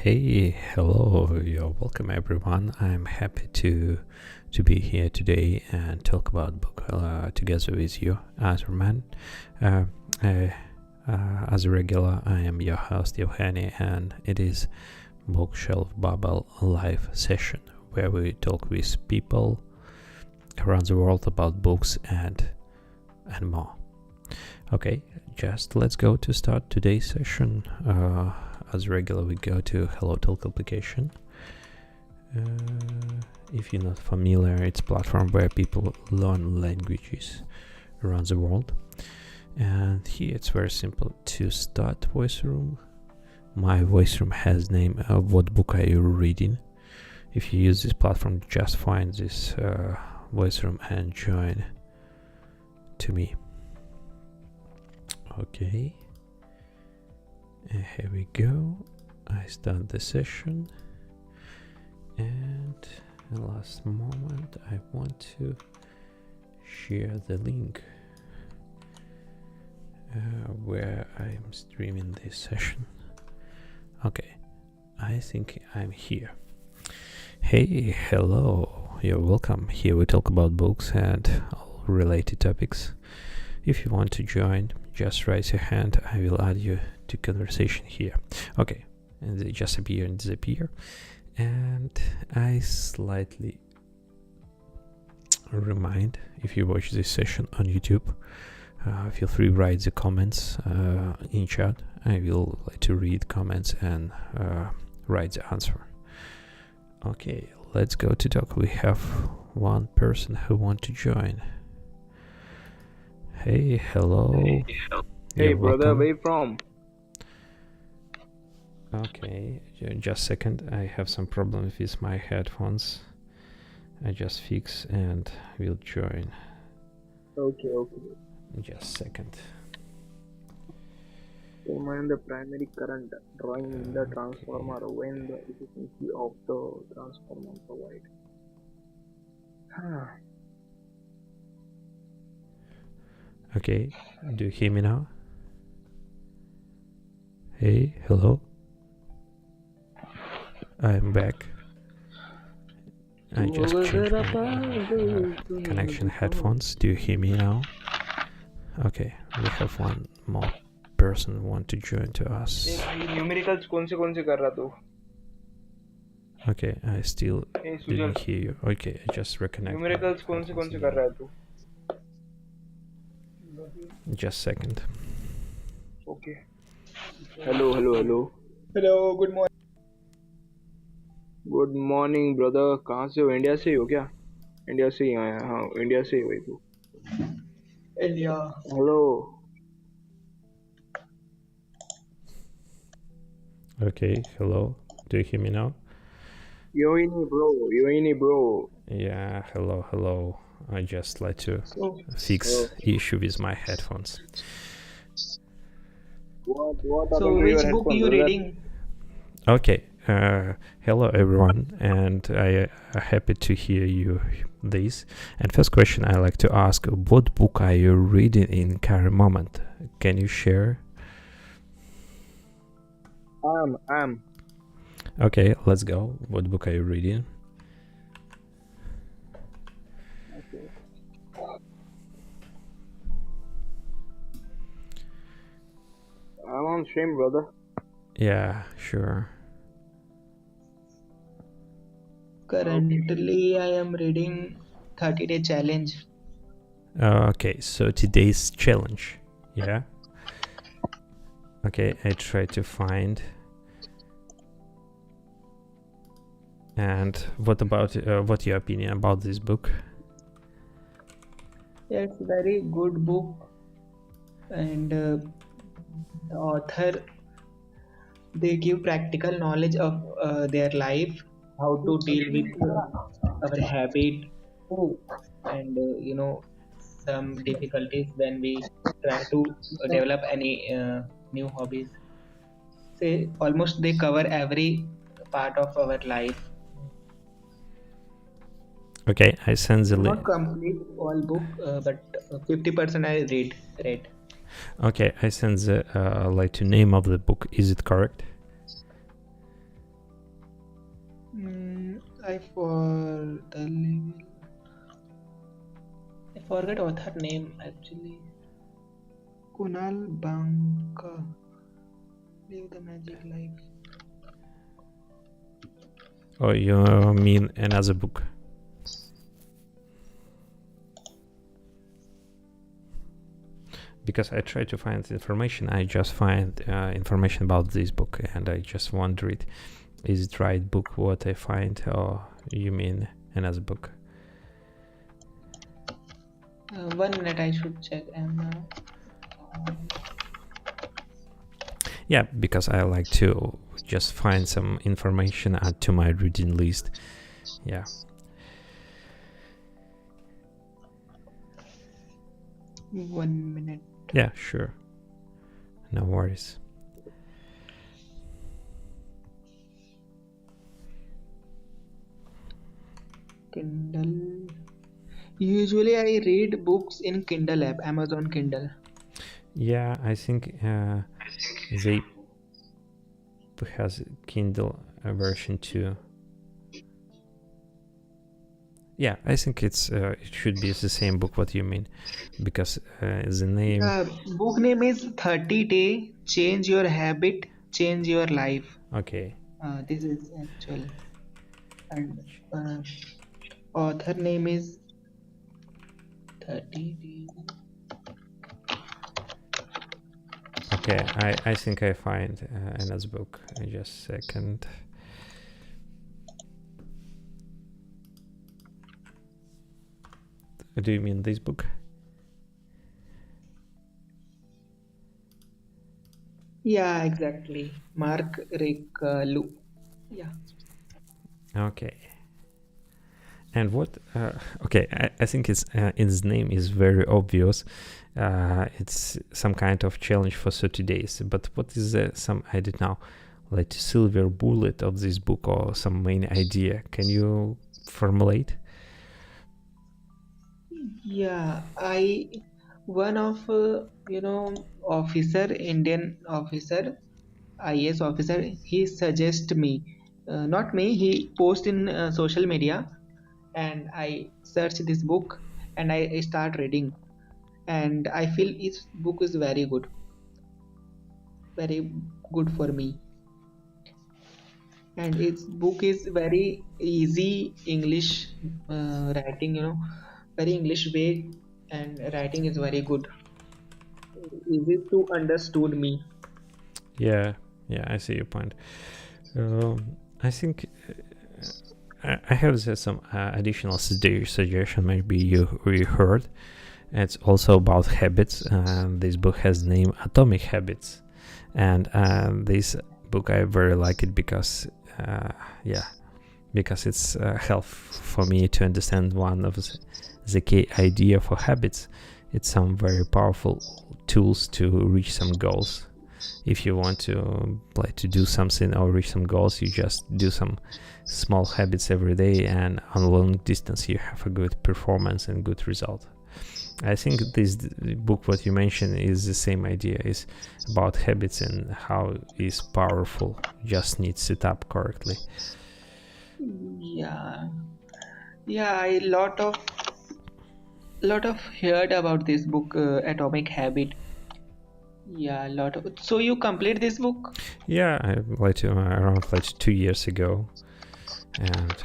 Hey, hello, you're welcome everyone. I'm happy to be here today and talk about book together with you as a man. Uh, uh, as a regular, I am your host Evgeny, and it is Bookshelf Babble live session where we talk with people around the world about books and more. Okay, just let's go to start today's session. As regular, we go to Hello Talk application. If you're not familiar, it's a platform where people learn languages around the world. And here it's very simple to start voice room. My voice room has name what book are you reading. If you use this platform, just find this voice room and join to me. Okay. And here we go. I start the session, and at the last moment I want to share the link where I'm streaming this session. Okay, I think I'm here. Hey, hello, you're welcome. Here we talk about books and all related topics. If you want to join, just raise your hand. I will add you to conversation here. Okay, and they just appear and disappear. And I slightly remind, if you watch this session on YouTube, feel free to write the comments in chat. I will like to read comments and write the answer. Okay, let's go to talk. We have one person who want to join. Hey, hello. Hey, brother, where you from? Okay, just a second. I have some problems with my headphones. I just fix and will join. Okay. Just a second. Determine the primary current drawing in the transformer when the efficiency of the transformer provided. Okay, do you hear me now? Hey, hello. I'm back. I just changed my connection headphones. Do you hear me now? Okay, we have one more person want to join to us. Numericals कौन से कर रहा तू? Okay, I still didn't hear you. Okay, I just reconnect. Numericals कौन से कर रहा है तू? Just a second. Okay. Hello. Hello, good morning. Good morning, brother. कहाँ से हो? इंडिया से हो क्या? इंडिया से ही आया. हाँ, इंडिया से ही भाई तू. India. Hello. Okay, hello. Do you hear me now? Yoini, bro. Yeah, hello. I just like to fix issue with my headphones. What so which book are you reading? Okay, hello everyone, and I am happy to hear you this. And first question I like to ask, what book are you reading in current moment? Can you share? I'm. Okay, let's go. What book are you reading? Okay. I'm on stream, brother. Yeah, sure. Currently, I am reading 30-Day Challenge. Okay, so today's challenge. Yeah. Okay, I try to find. And what about what your opinion about this book? Yeah, it's a very good book, and the author, they give practical knowledge of their life, how to deal with our habit, and some difficulties when we try to develop any new hobbies. Say almost they cover every part of our life. Okay, I send the link. Not complete all book, but 50% I read. Okay, I send the like to name of the book. Is it correct? I for the I forget author name actually. Kunal Banka. Live the Magic Life. Or you mean another book? Because I try to find information, I just find information about this book, and I just wondered, is it right book what I find, or you mean another book? 1 minute, I should check. Yeah, because I like to just find some information, add to my reading list. Yeah. One minute. Yeah, sure. No worries. Kindle. Usually I read books in Kindle app, Amazon Kindle. Yeah, I think they has Kindle version too. Yeah, I think it should be the same book what you mean, because the name. Book name is 30 Day Change Your Habit, Change Your Life. Okay. This is actual, and author name is 30 Day. Okay, I think I find another book. Just a second. Do you mean this book? Yeah, exactly. Marc Reklau. Yeah. Okay. And what? Okay, I think it's its name is very obvious. It's some kind of challenge for 30 days. But what is some, I don't know, like silver bullet of this book, or some main idea? Can you formulate? Yeah, one of officer, Indian officer, IS officer, he suggest me, not me, he post in social media, and I search this book and I start reading, and I feel this book is very good for me, and its book is very easy English writing, very English way, and writing is very good, easy to understood me. Yeah, I see your point. I think I have some additional suggestion. Maybe you heard. It's also about habits. This book has name Atomic Habits, and this book I very like it because because it's help for me to understand one of the key idea for habits. It's some very powerful tools to reach some goals. If you want to do something or reach some goals, you just do some small habits every day, and on long distance you have a good performance and good result. I think this book what you mentioned is the same idea, is about habits and how it's powerful, just needs set up correctly. Yeah, I lot of heard about this book, Atomic Habit. Yeah, lot of. So you complete this book? Yeah, I around 2 years ago, and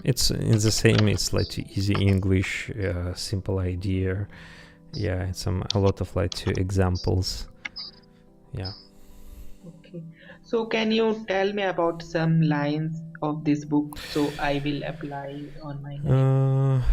it's the same. It's easy English, simple idea. Yeah, it's a lot of examples. Yeah. Okay. So can you tell me about some lines of this book so I will apply on my life?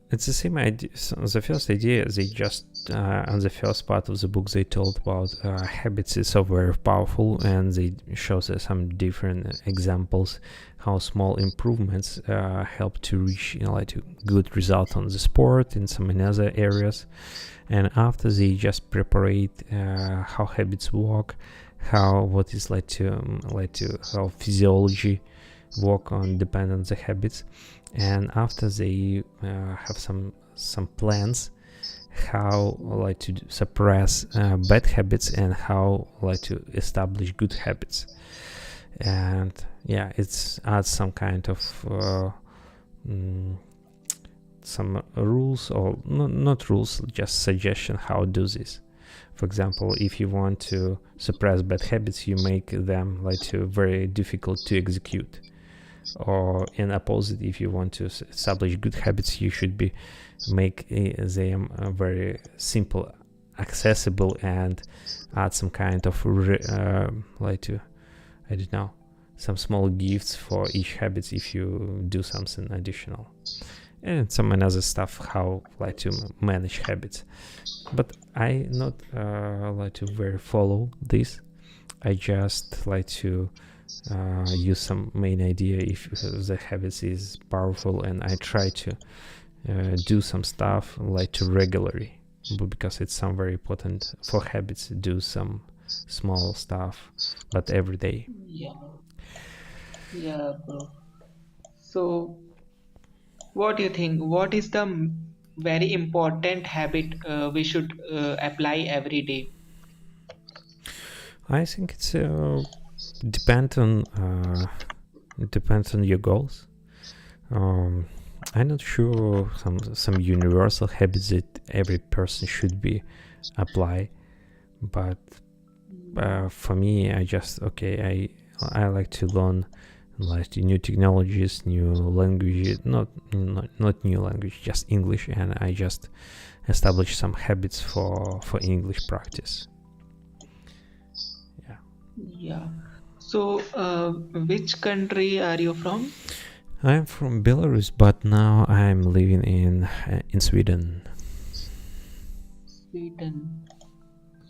It's the same idea. So the first idea, they just on the first part of the book they told about habits is so very powerful, and they show some different examples how small improvements help to reach a good result on the sport in some other areas. And after they just prepare how habits work, what is how physiology work on depend on the habits. And after they have some plans how to suppress bad habits and how to establish good habits. and yeah, it's adds some kind of some rules, or not rules, just suggestion how to do this. For example, if you want to suppress bad habits, you make them like very difficult to execute. Or in opposite, if you want to establish good habits, you should make them very simple, accessible, and add some kind of I don't know, some small gifts for each habit if you do something additional, and some another stuff how to manage habits. But I not like to very follow this. I just like to use some main idea if the habits is powerful, and I try to do some stuff to regularly, because it's some very important for habits. Do some small stuff, but every day. Yeah, bro. So, what do you think? What is the very important habit we should apply every day? I think it's depends on your goals. I'm not sure some universal habits that every person should be apply, but for me, I just I like to learn new technologies, new languages, not new language, just English, and I just establish some habits for English practice. Yeah. So, which country are you from? I'm from Belarus, but now I'm living in Sweden. Sweden.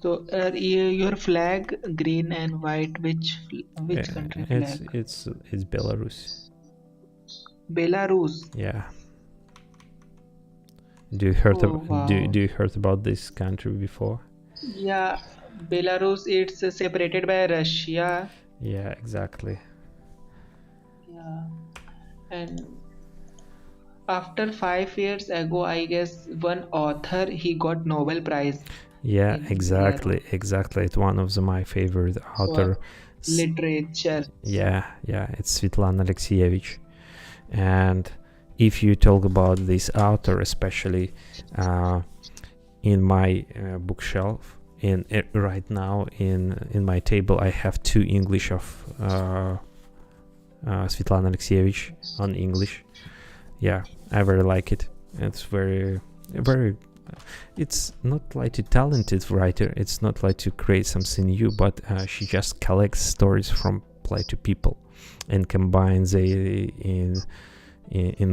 So, your flag green and white. Which country flag? It's Belarus. Belarus. Yeah. Do you heard wow. do you heard about this country before? Yeah, Belarus. It's separated by Russia. Yeah, exactly. Yeah, and after 5 years ago, I guess one author he got Nobel Prize. Yeah, exactly. It's one of my favorite author. Literature. Yeah, it's Svetlana Alexievich. And if you talk about this author, especially in my bookshelf, right now in my table, I have 2 English of Svetlana Alexievich on English. Yeah, I very like it. It's very it's not a talented writer, it's not to create something new, but she just collects stories from people and combines it in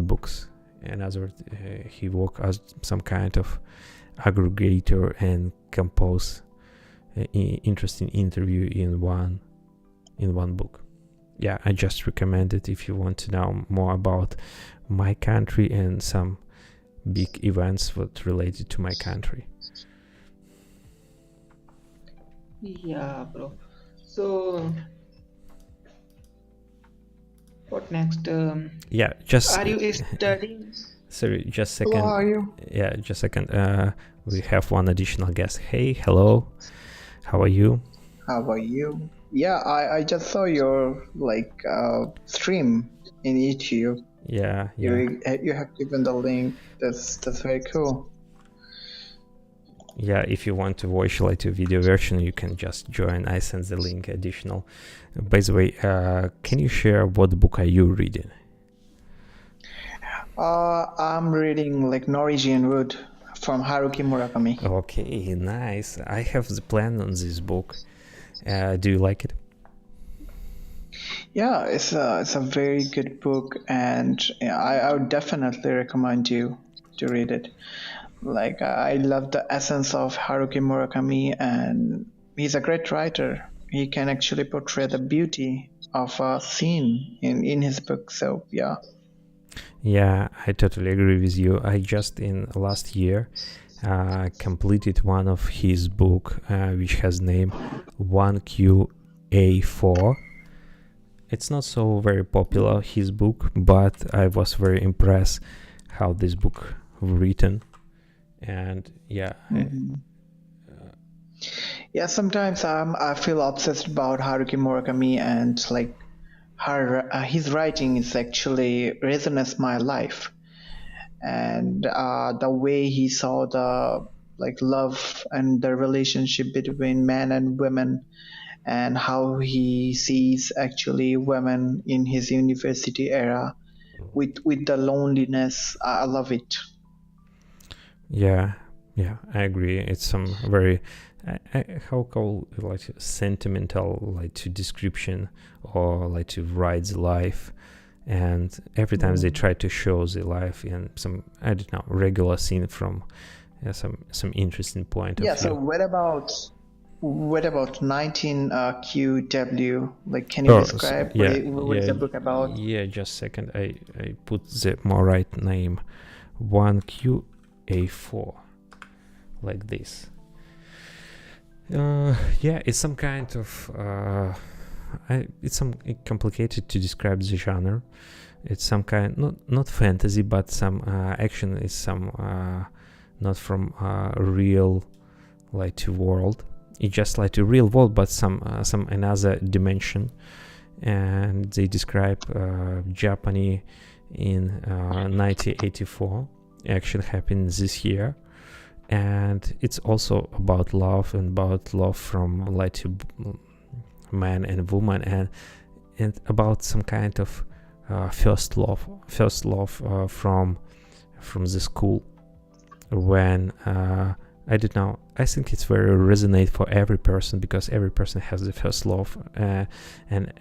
books. In other words, he works as some kind of aggregator and compose interesting interview in one book. Yeah, I just recommend it if you want to know more about my country and some big events what related to my country. Yeah, bro. So what next? Yeah, just are you studying? Sorry, just a second. How are you? Yeah, just a second. We have one additional guest. Hey, hello. How are you? How are you? Yeah, I just saw your stream in YouTube. Yeah. You have given the link. That's very cool. Yeah, if you want to watch a video version, you can just join. I send the link additional. By the way, can you share what book are you reading? I'm reading Norwegian Wood from Haruki Murakami. Okay, nice. I have the plan on this book. Do you like it? Yeah, it's a very good book, and I would definitely recommend you to read it. I love the essence of Haruki Murakami, and he's a great writer. He can actually portray the beauty of a scene in his book. So yeah. Yeah, I totally agree with you. I just in last year completed one of his book, which has name 1QA4. It's not so very popular, his book, but I was very impressed how this book written. And yeah. Yeah, sometimes I feel obsessed about Haruki Murakami, and his writing is actually resonates my life, and the way he saw the like love and the relationship between men and women, and how he sees actually women in his university era with the loneliness. I love it. Yeah, I agree. It's some very how call like sentimental like to description or like to write the life, and every time they try to show the life in some I don't know regular scene from some interesting point of Yeah. view. So what about 19 QW? Like, can you describe what is the book about? Yeah, just a second. I put the more right name. 1QA4, like this. Yeah, it's some kind of it's some complicated to describe the genre. It's some kind not fantasy, but some action is some not from real like to world. It's just like a real world, but some another dimension. And they describe Japan in 1984. Actually happened this year, and it's also about love and about love from like to man and woman, and about some kind of first love from the school when I don't know. I think it's very resonate for every person because every person has the first love, and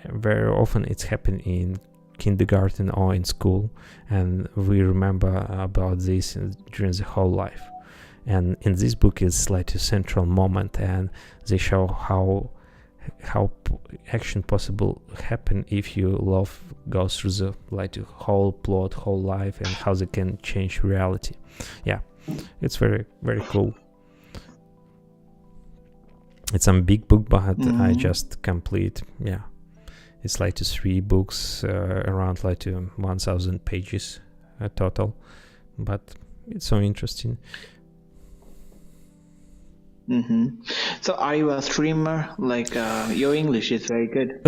very often it's happened in kindergarten or in school, and we remember about this during the whole life. And in this book is like a central moment, and they show how action possible happen if you love goes through the like the whole plot, whole life, and how they can change reality. Yeah, it's very very cool. It's a big book, but I just complete. Yeah, it's like 3 books, around like 1,000 pages total, but it's so interesting. So are you a streamer? Like your English is very good.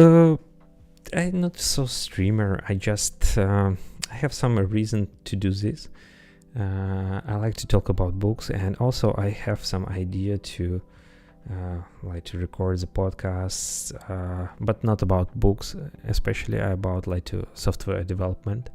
I'm not so streamer. I just I have some reason to do this. I like to talk about books, and also I have some idea to like to record the podcasts, but not about books, especially about like to software development.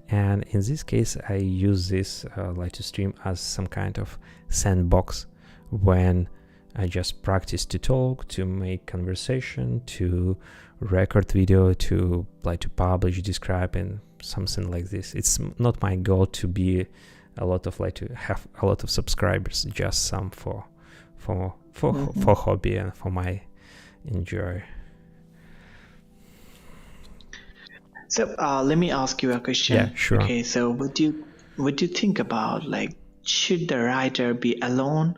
And in this case, I use this like to stream as some kind of sandbox when I just practice to talk, to make conversation, to record video, to like to publish, describe, and something like this. It's not my goal to be a lot of like to have a lot of subscribers, just some for hobby and for my enjoy. So let me ask you a question. Yeah, sure. Okay, so what do you think about, like, should the writer be alone,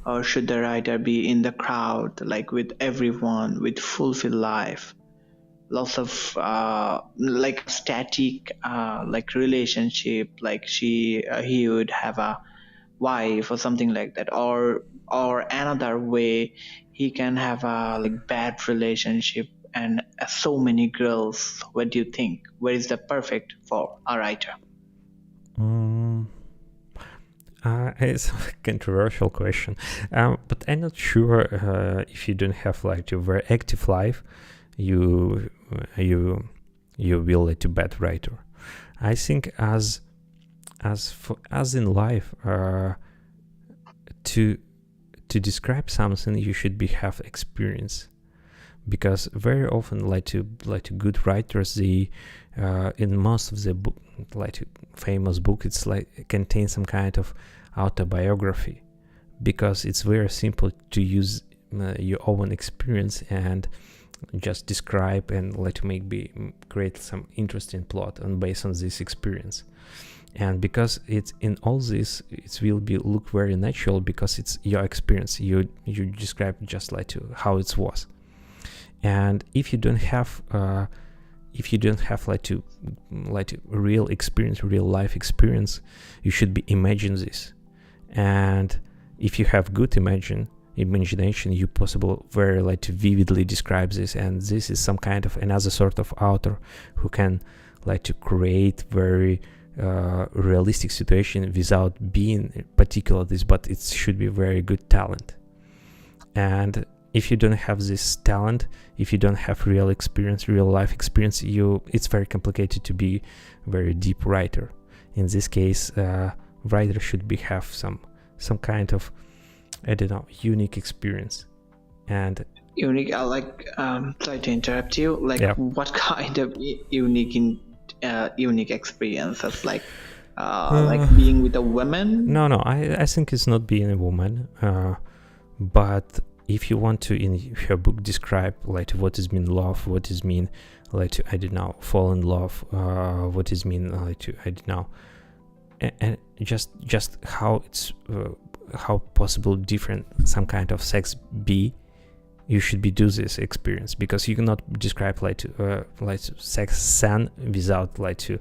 or should the writer be in the crowd, like with everyone, with fulfilled life, lots of like static like relationship, like he would have a wife or something like that, or another way he can have a like bad relationship and so many girls. What do you think? Where is the perfect for a writer? It's a controversial question, but I'm not sure if you don't have like a very active life, you will like a bad writer. I think as in life, to describe something you should have experience, because very often like good writers, they in most of the book, like famous book, it's like contains some kind of autobiography, because it's very simple to use your own experience and just describe and like to create some interesting plot and based on this experience. And because it's in all this, it will look very natural because it's your experience. You describe just like how it was. And if you don't have like real experience, real life experience, you should imagine this. And if you have good imagine, imagination, you possible very like to vividly describe this, and this is some kind of another sort of author who can like to create very realistic situation without being particular this, but it should be very good talent. And if you don't have this talent, if you don't have real life experience, it's very complicated to be very deep writer. In this case, writer should have some kind of, I don't know, unique experience. And unique, sorry to interrupt you, like yeah. What kind of unique experiences, like being with a woman? No, I think it's not being a woman, but if you want to in your book describe like what is mean love, what is mean like to, I don't know, fall in love, what is mean like to, I don't know, and just how it's how possible different some kind of sex be, you should be do this experience, because you cannot describe like sex sin without like to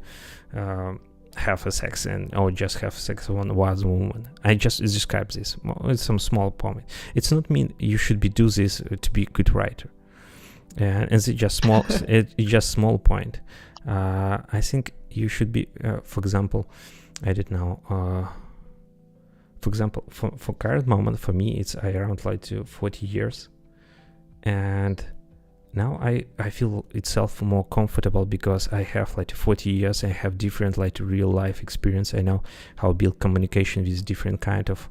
have a sex or just have sex with one woman. I just describe this. It's some small point. It's not mean you should be do this to be a good writer. And it's just small. It's just small point. I think you should be, for example, I don't know. For example, for current moment for me, it's around like to 40 years, and now I feel itself more comfortable because I have like 40 years. I have different like real life experience. I know how to build communication with different kind of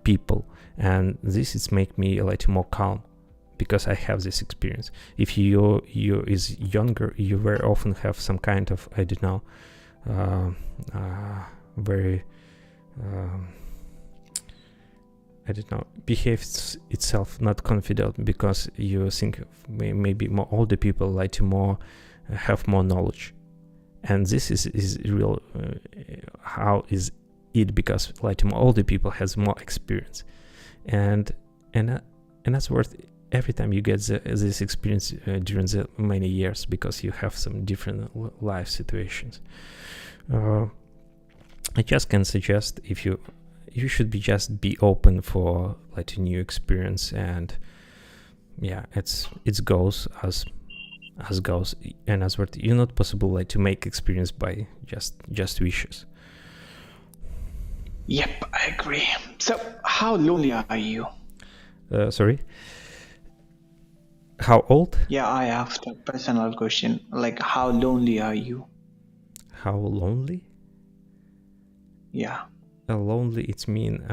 people, and this is make me like more calm because I have this experience. If you is younger, you very often have some kind of, I don't know, very I don't know, behaves itself not confident because you think maybe more older people like to more have more knowledge, and this is real how is it, because like more older people has more experience, and that's worth every time you get this experience during the many years, because you have some different life situations. I just can suggest if you should be open for like a new experience, and yeah, it goes as goes, and as what you're not possible like to make experience by just wishes. Yep, I agree. So how lonely are you? Sorry, how old? Yeah, I asked a personal question, like how lonely are you? How lonely? Yeah. Lonely, it's mean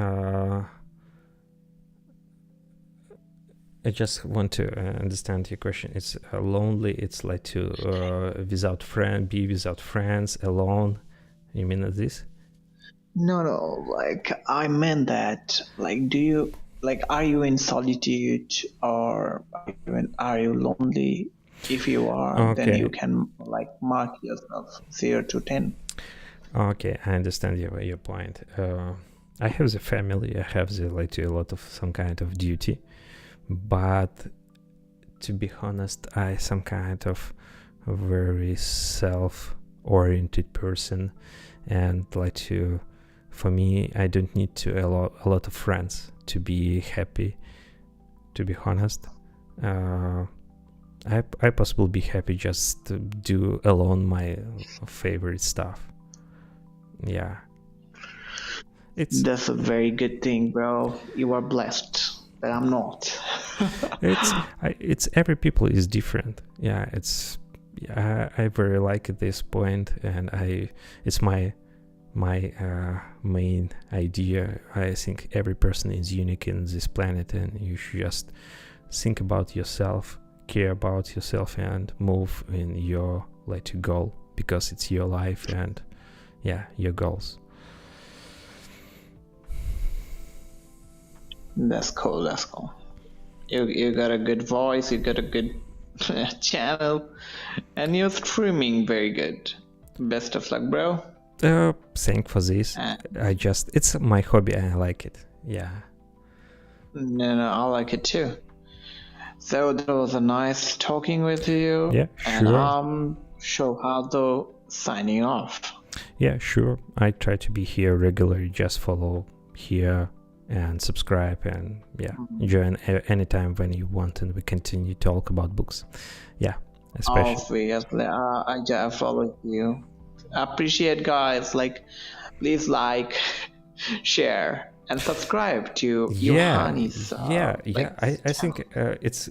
I just want to understand your question. It's lonely, it's like to be without friends, alone. You mean this? No, like I meant that, like, do you, like, are you in solitude, or are you lonely? If you are, Okay. then you can like mark yourself 0 to 10. Okay, I understand your point. I have the family, I have the like a lot of some kind of duty, but to be honest, I some kind of very self-oriented person, and like to, for me, I don't need a lot of friends to be happy. To be honest, I possibly be happy just to do alone my favorite stuff. Yeah, That's a very good thing, bro. You are blessed, but I'm not. it's every people is different. Yeah, I very like at this point, and it's my main idea. I think every person is unique in this planet, and you should just think about yourself, care about yourself, and move in your like to goal, because it's your life and yeah, your goals. That's cool. That's cool. You got a good voice. You got a good channel, and you're streaming very good. Best of luck, bro. Thank for this. It's my hobby. I like it. Yeah. No, I like it too. So that was a nice talking with you. Yeah, and sure. Shohado signing off. Yeah, sure. I try to be here regularly. Just follow here and subscribe, and join anytime when you want, and we continue to talk about books. Especially Obviously, I just follow you. Appreciate, guys. Like, please like, share, and subscribe to Johanni's. I think it's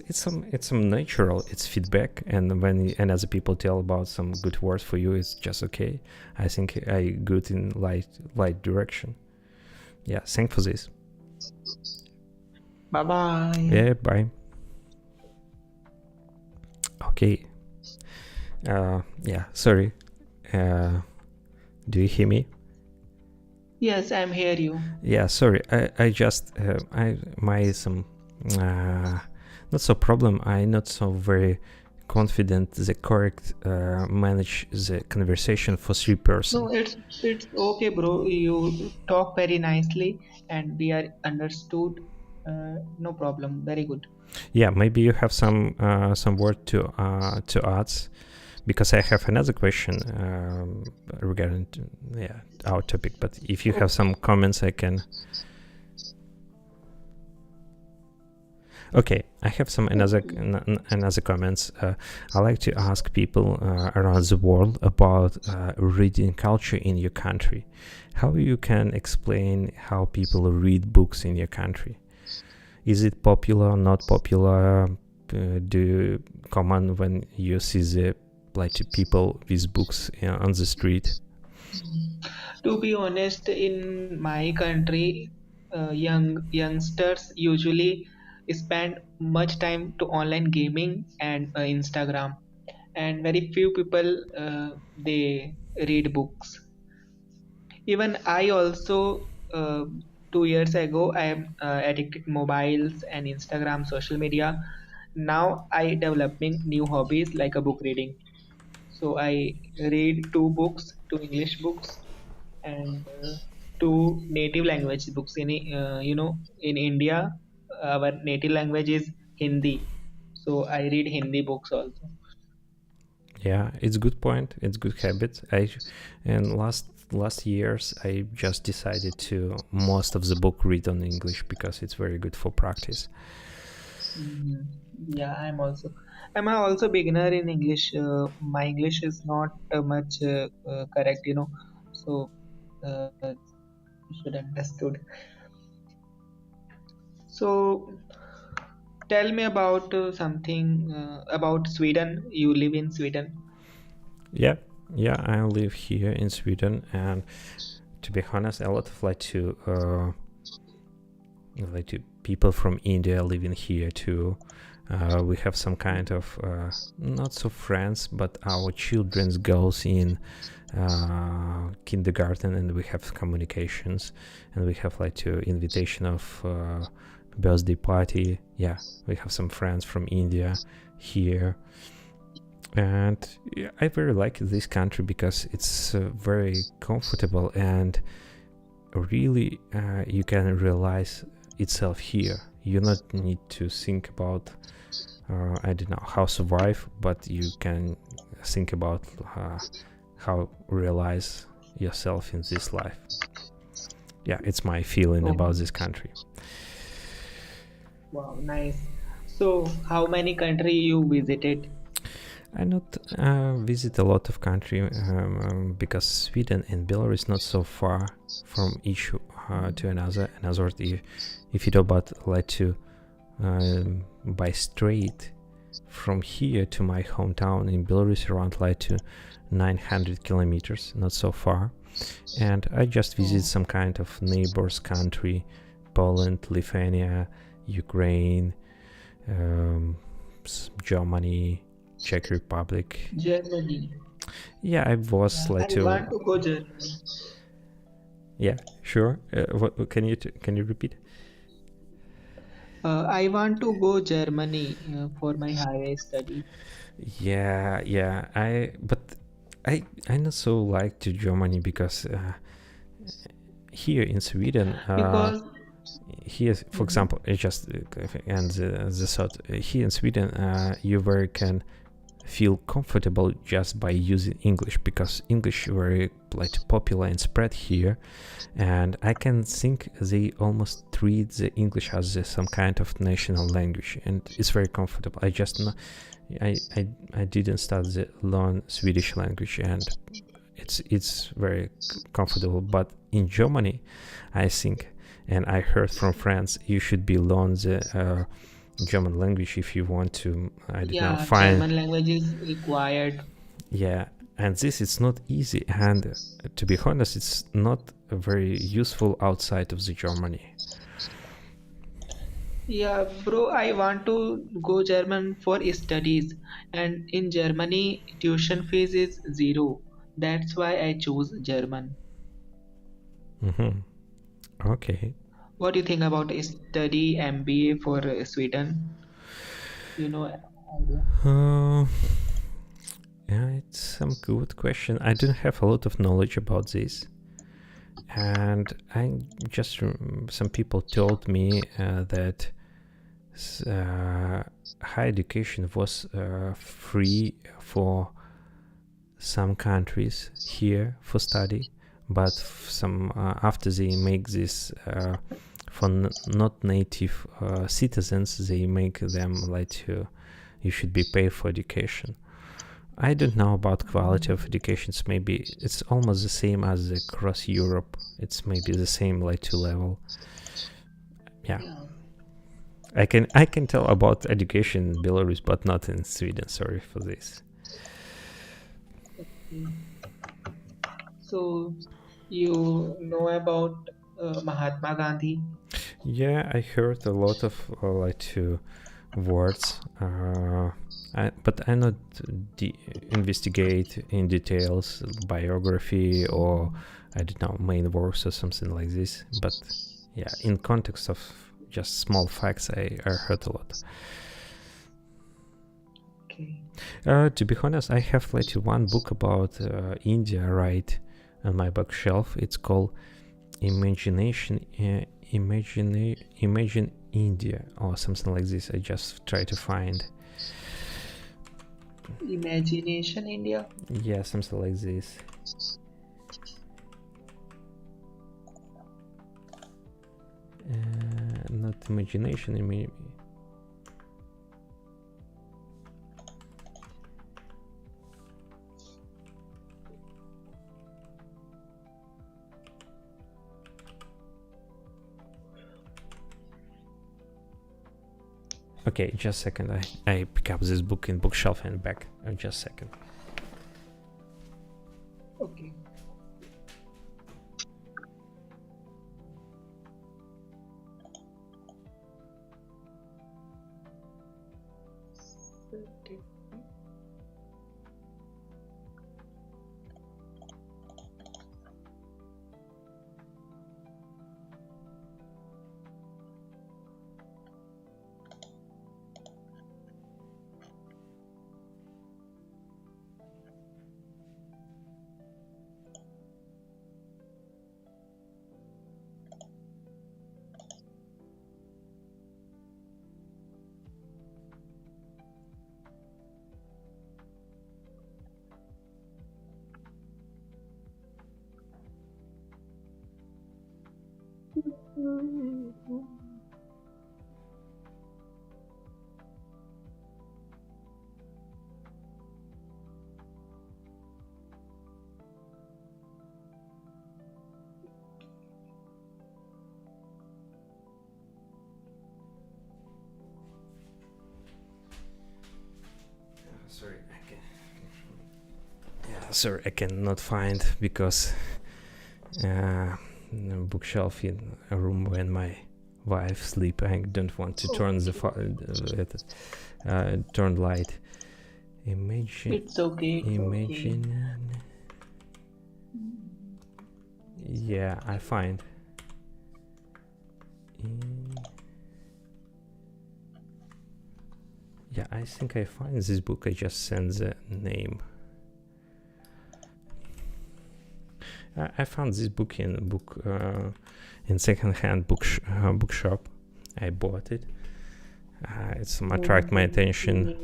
some natural. It's feedback, and when other people tell about some good words for you, it's just okay. I think I good in light direction. Thanks for this. Bye bye. Bye. Okay. Sorry. Do you hear me? Yes, I'm hear you. Sorry. I just some not so problem. I not so very confident the correct manage the conversation for 3 person. No, it's okay, bro. You talk very nicely, and we are understood. No problem. Very good. Maybe you have some word to add, because I have another question regarding our topic. But if you have some comments, I can. Okay, I have some another comments. I like to ask people around the world about reading culture in your country. How you can explain how people read books in your country? Is it popular, not popular? Do you common when you see the people with books on the street? To be honest, in my country, youngsters usually spend much time to online gaming and Instagram, and very few people they read books. Even I also 2 years ago I am addicted mobiles and Instagram social media. Now I developing new hobbies like a book reading. So I read 2 books, 2 English books, and 2 native language books. In India, our native language is Hindi, so I read Hindi books also. It's a good point. It's good habit. And last years I just decided to most of the book read on English because it's very good for practice. I'm also beginner in English. My English is not much correct, so you should understood. So tell me about something about Sweden. You live in Sweden. I live here in Sweden, and to be honest, a lot of people from India living here too. We have some kind of not so friends, but our children goes in kindergarten, and we have communications, and we have invitation of birthday party. We have some friends from India here, and I very like this country because it's very comfortable, and really you can realize itself here. You not need to think about I don't know how survive, but you can think about how realize yourself in this life. It's my feeling about this country. Wow, nice. So how many country you visited? I not visit a lot of country because Sweden and Belarus not so far from each to another. If you talk about to by straight from here to my hometown in Belarus, around to 900 kilometers, not so far. And I just visit some kind of neighbors country, Poland, Lithuania, Ukraine, Germany, Czech Republic. Germany. I was I want to go Germany. Sure. What can you repeat? I want to go Germany for my higher study. I not so like to Germany because here in Sweden Because here, for example, I just and the thought here in Sweden you very can feel comfortable just by using English, because English very like popular and spread here, and I can think they almost treat the English as some kind of national language, and it's very comfortable. I just know, I didn't start to learn Swedish language, and it's very comfortable. But in Germany, I think, and I heard from friends, you should be learn the German language if you want to, I don't know, Yeah, find. German language is required. Yeah, and this it's not easy, and to be honest, it's not very useful outside of the Germany. Yeah, bro, I want to go German for studies, and in Germany, tuition fees is zero. That's why I choose German. Mm-hmm. Okay. What do you think about study MBA for Sweden? You know, idea? Yeah, it's some good question. I don't have a lot of knowledge about this, and I just some people told me that higher education was free for some countries here for study, but some after they make this for not native citizens, they make them like you should be paid for education. I don't know about quality of educations. Maybe it's almost the same as across Europe. It's maybe the same like 2 level. Yeah. I can tell about education in Belarus, but not in Sweden. Sorry for this. So, you know about Mahatma Gandhi? Yeah, I heard a lot of words, but I not investigate in details biography or I don't know main works or something like this. But yeah, in context of just small facts, I heard a lot. Okay. To be honest, I have like one book about India right on my bookshelf. It's called Imagine India or something like this. I just try to find. Imagination India? Yeah, something like this. Not imagination. Okay, just a second. I pick up this book in bookshelf and back. Just a second. Okay. Sorry, I cannot find because bookshelf in a room when my wife sleep. I don't want to turn the turn light. Imagine. It's okay. Imagine. Yeah, I find. Yeah, I think I find this book. I just send the name. I found this book in second-hand bookshop. I bought it. It's attract my attention.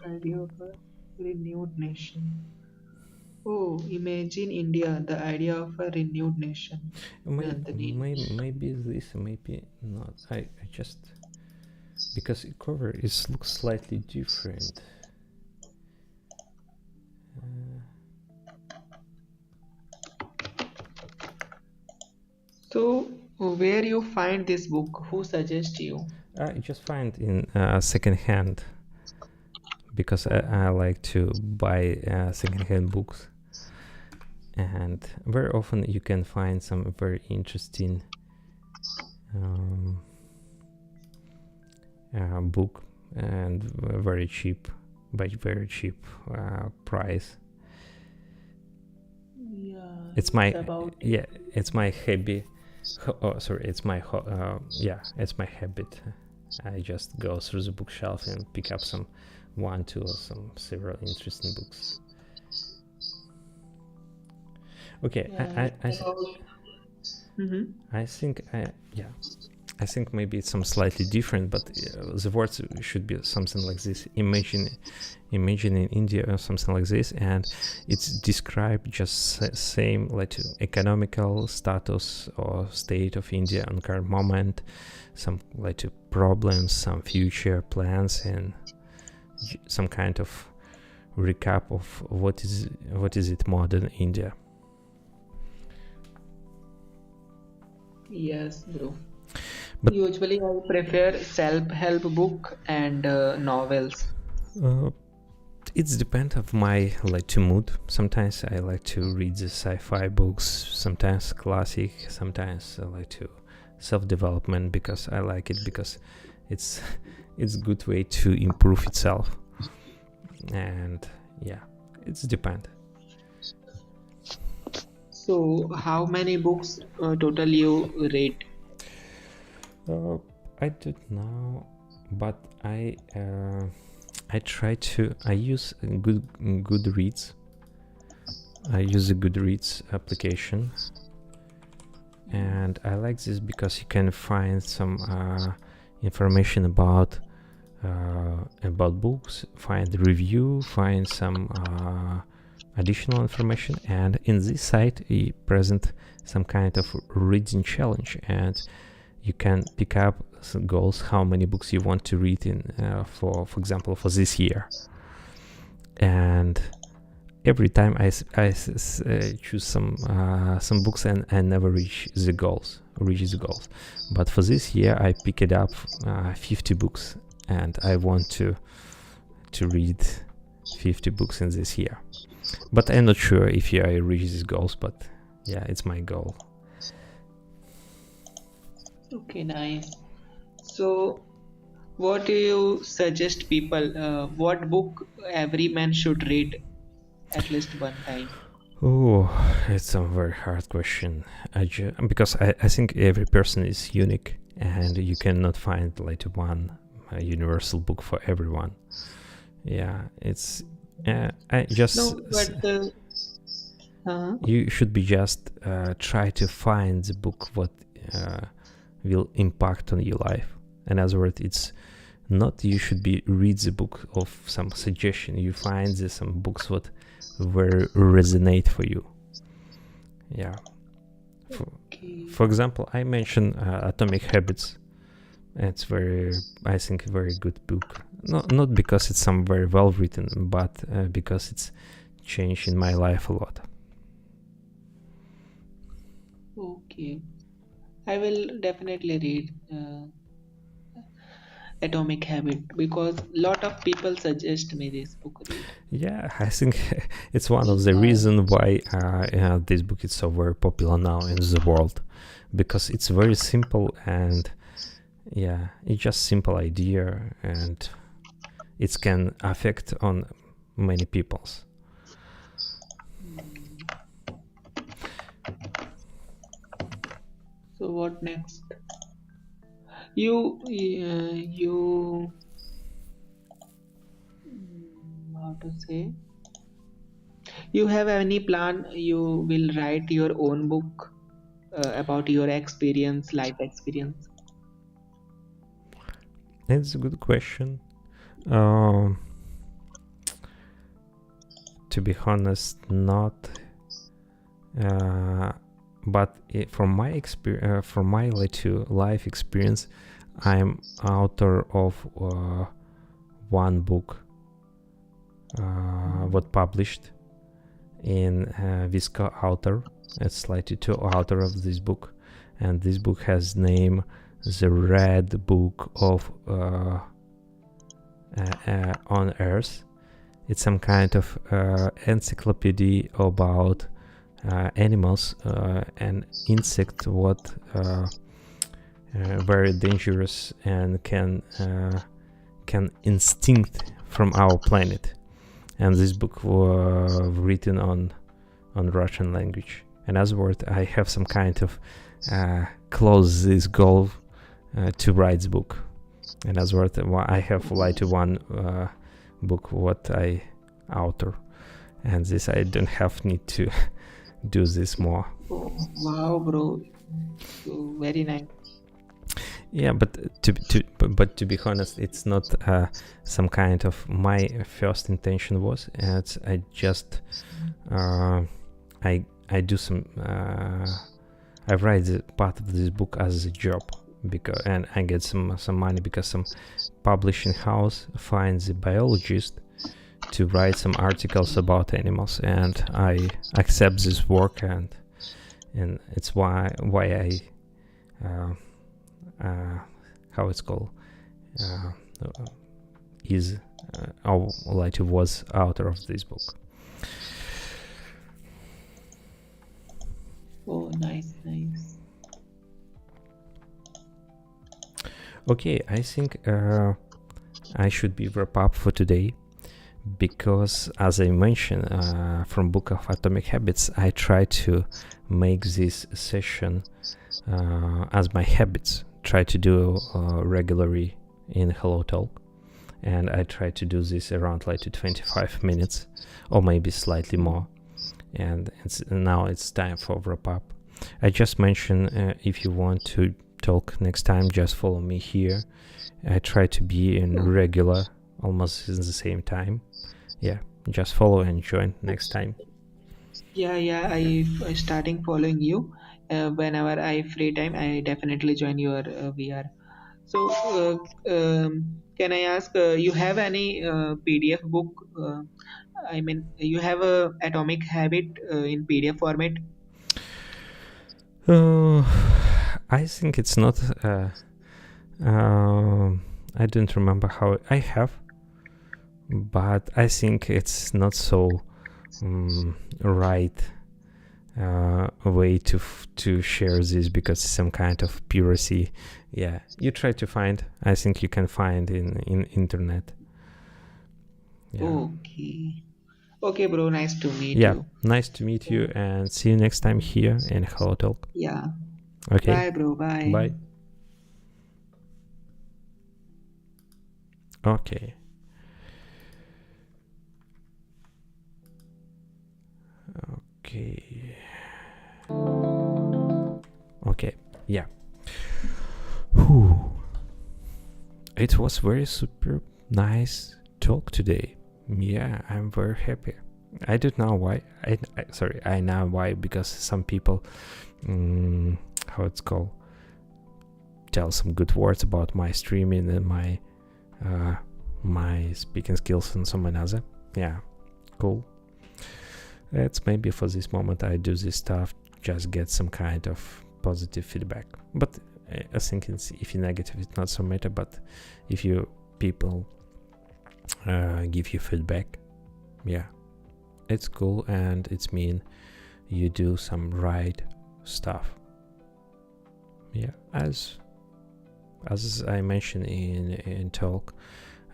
Idea of a renewed nation. Oh, imagine India, the idea of a renewed nation. Nandini. Maybe this, maybe not. I just because the cover is looks slightly different. So, where you find this book? Who suggests you? I just find in second hand because I like to buy second hand books, and very often you can find some very interesting book and very cheap, by very cheap price. Yeah, It's my about it's my hobby. Oh, sorry, it's my it's my habit. I just go through the bookshelf and pick up some one, two, or some several interesting books. Okay, yeah, it's about. Mhm. I think maybe it's some slightly different, but the words should be something like this: imagine in India or something like this, and it's described just same like economical status or state of India on current moment, some like problems, some future plans, and some kind of recap of what is it modern India. Yes, bro. But Usually, I prefer self-help book and novels. it's depend of my mood. Sometimes I like to read the sci-fi books, sometimes classic, sometimes I like to self-development because I like it because it's it's a good way to improve itself, and it's depend. So, how many books total you read? I don't know, but I use Goodreads. I use a Goodreads application, and I like this because you can find some information about books, find review, find some additional information, and in this site we present some kind of reading challenge, and you can pick up some goals, how many books you want to read in for example for this year, and every time I choose some books and I never reach the goals, but for this year I pick it up 50 books, and I want to read 50 books in this year, but I'm not sure if I reach these goals, but it's my goal. Okay, nice. So, what do you suggest people? What book every man should read at least one time? Oh, it's a very hard question. Because I think every person is unique, and you cannot find one universal book for everyone. Yeah, it's I just No, but you should be just try to find the book what will impact on your life. In other words, it's not you should be read the book of some suggestion. You find some books what very resonate for you. Yeah. For example, I mentioned Atomic Habits. It's I think a very good book. Not because it's some very well written, but because it's changed in my life a lot. okay, I will definitely read Atomic Habit because lot of people suggest me this book read. Yeah, I think it's one of the reasons why this book is so very popular now in the world, because it's very simple, and it's just simple idea, and it can affect on many peoples. So what next? You how to say? You have any plan? You will write your own book about your experience, life experience. It's a good question. to be honest, not. But from my life experience, I'm author of one book what published in with co-author. It's like two author of this book, and this book has name The Red Book of on Earth. It's some kind of encyclopedia about animals and insect what very dangerous and can instinct from our planet. And this book was written on Russian language. In other words, I have some kind of close this goal to write the book. In other words, I have like one book what I author, and this I don't have need to do this more. Oh, wow, bro. So very nice. Yeah, but to be honest, it's not some kind of my first intention was. It's I just I do some I write the part of this book as a job because and I get some money because some publishing house finds a biologist to write some articles about animals, and I accept this work, and it's why I how it's called is like was author of this book. Oh, nice. Okay, I think I should be wrap up for today, because as I mentioned from Book of Atomic Habits, I try to make this session as my habits, try to do regularly in Hello Talk, and I try to do this around like 25 minutes or maybe slightly more, and now it's time for wrap up. I just mentioned if you want to talk next time, just follow me here. I try to be in regular almost in the same time. Yeah, just follow and join next time. Yeah, I starting following you. Whenever I free time, I definitely join your VR. So, can I ask, you have any PDF book? I mean, you have a Atomic Habit in PDF format? I think it's not. I don't remember how I have, but I think it's not so right way to share this, because some kind of piracy. Yeah, you try to find. I think you can find in internet. Yeah. Okay, bro. Nice to meet Yeah, you. nice to meet you, and see you next time here in Hello Talk. Yeah. Okay. Bye, bro. Bye. Bye. Okay. Okay. Yeah. Whew. It was very super nice talk today. Yeah, I'm very happy. I don't know why. I know why, because some people, how it's called, tell some good words about my streaming and my speaking skills and some another. Yeah, cool. It's maybe for this moment I do this stuff, just get some kind of positive feedback. But I think if you're negative, it's not so matter. But if you people give you feedback, yeah, it's cool, and it's mean you do some right stuff. Yeah, as I mentioned in talk,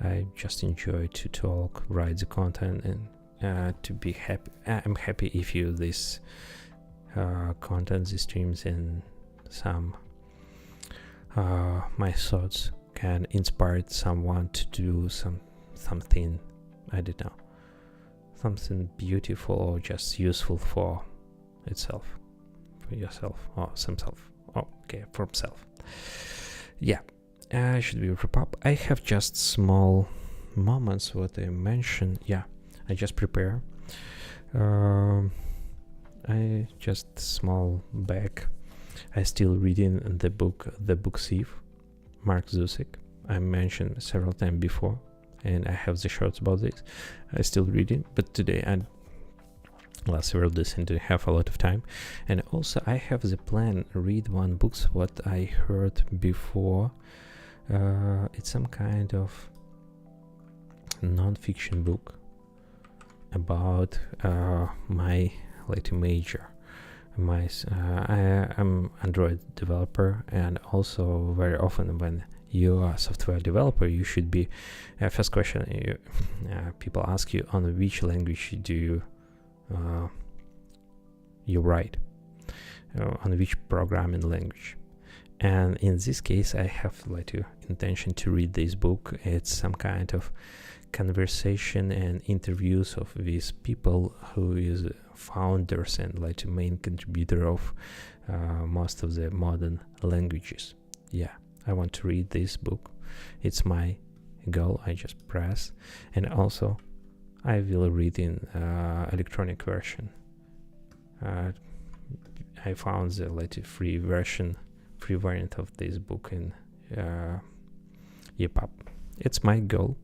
I just enjoy to talk, write the content, and to be happy. I'm happy if you this content, the streams, and some my thoughts can inspire someone to do something, I don't know, something beautiful or just useful for itself, for yourself or self. Oh, okay, for self. Yeah, should we wrap up? I have just small moments what I mentioned. Yeah, I just prepare. I just small back. I still reading the book Thief, Mark Zusak. I mentioned several times before, and I have the shorts about this. I still reading, but today I last several days and didn't have a lot of time. And also I have the plan read one books what I heard before. It's some kind of non-fiction book about my later major. I'm Android developer, and also very often when you are a software developer, you should be first question people ask you, on which language do you write, on which programming language. And in this case I have intention to read this book. It's some kind of conversation and interviews of these people who is founders and main contributor of most of the modern languages. Yeah, I want to read this book. It's my goal. I just press, and also I will read in electronic version. I found the free variant of this book in EPUB. It's my goal.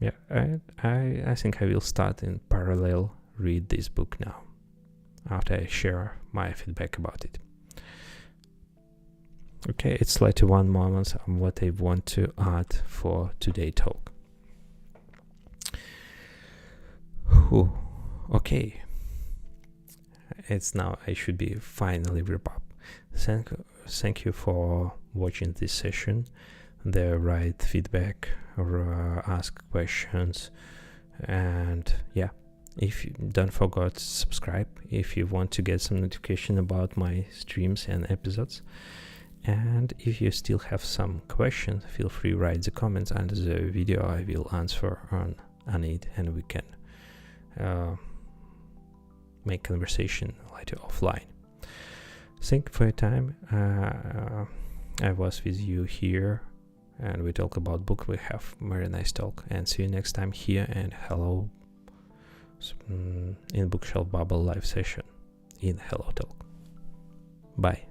Yeah, I think I will start in parallel read this book now, after I share my feedback about it. Okay, it's one moment on what I want to add for today's talk. Okay, it's now I should be finally wrap up. Thank you for watching this session. The right feedback or ask questions, and yeah, if you don't forget to subscribe if you want to get some notification about my streams and episodes. And if you still have some questions, feel free to write the comments under the video. I will answer on it, and we can make conversation later offline. Thank you for your time. I was with you here, and we talk about book. We have very nice talk, and see you next time here. And hello in Bookshelf Babble live session in Hello Talk. Bye.